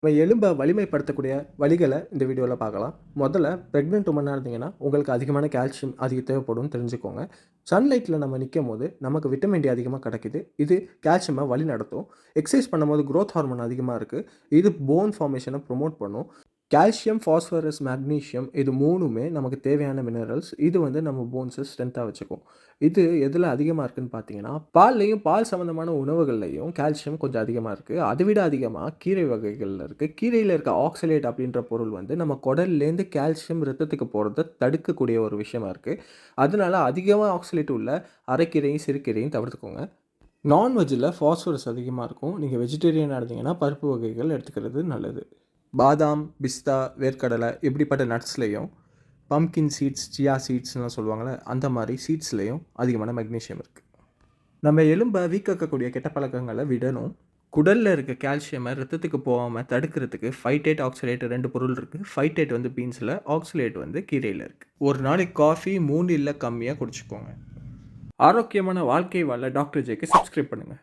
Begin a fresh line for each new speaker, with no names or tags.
நம்ம எலும்பை வலிமைப்படுத்தக்கூடிய வழிகளை இந்த வீடியோவில் பார்க்கலாம். முதல்ல ப்ரெக்னென்ட் உமனாக இருந்தீங்கன்னா உங்களுக்கு அதிகமான கால்சியம் தேவைப்படும்னு தெரிஞ்சுக்கோங்க. சன்லைட்டில் நம்ம நிற்கும் போது நமக்கு விட்டமின் டி அதிகமாக கிடைக்குது. இது கால்சியமை வழி நடத்தும். எக்ஸசைஸ் பண்ணும்போது க்ரோத் ஹார்மோன் அதிகமாக இருக்குது. இது போன் ஃபார்மேஷனை ப்ரொமோட் பண்ணும். கால்சியம், ஃபாஸ்பரஸ், மேக்னீஷியம் இது 3மே நமக்கு தேவையான மினரல்ஸ். இது நம்ம போன்ஸை ஸ்ட்ரென்த்தாக வச்சுக்கும். இது எதில் அதிகமாக இருக்குதுன்னு பார்த்தீங்கன்னா, பால்லையும் பால் சம்மந்தமான உணவுகள்லையும் கால்சியம் கொஞ்சம் அதிகமாக இருக்குது. அதை விட அதிகமாக கீரை வகைகளில் இருக்குது. கீரையில் இருக்க ஆக்சலேட் அப்படின்ற பொருள் நம்ம குடல்லேருந்து கால்சியம் ரத்தத்துக்கு போகிறத தடுக்கக்கூடிய ஒரு விஷயமா இருக்குது. அதனால அதிகமாக ஆக்சலேட் உள்ள அரைக்கீரையும் சிறுகீரையும் தவிர்த்துக்கோங்க. நான்வெஜ்ஜில் ஃபாஸ்பரஸ் அதிகமாக இருக்கும். நீங்கள் வெஜிடேரியனாக இருந்தீங்கன்னா பருப்பு வகைகள் எடுத்துக்கிறது நல்லது. பாதாம், பிஸ்தா, வேர்க்கடலை இப்படிப்பட்ட நட்ஸ்லேயும் பம்கின் சீட்ஸ், சியா சீட்ஸ்லாம் சொல்லுவாங்கள்ல, அந்த மாதிரி சீட்ஸ்லேயும் அதிகமான மெக்னீஷியம் இருக்குது. நம்ம எலும்பை வீக்காக்கக்கூடிய கெட்ட பழக்கங்களை விடணும். குடலில் இருக்க கால்சியமை ரத்தத்துக்கு போகாமல் தடுக்கிறதுக்கு ஃபைட்டேட், ஆக்சலேட் 2 பொருள் இருக்குது. ஃபைட்டேட் பீன்ஸில், ஆக்சலேட் கீரையில் இருக்குது. ஒரு நாளைக்கு காஃபி 3 இல்லை கம்மியாக குடிச்சிக்கோங்க. ஆரோக்கியமான வாழ்க்கை வாழ டாக்டர் ஜேக்கு சப்ஸ்கிரைப் பண்ணுங்கள்.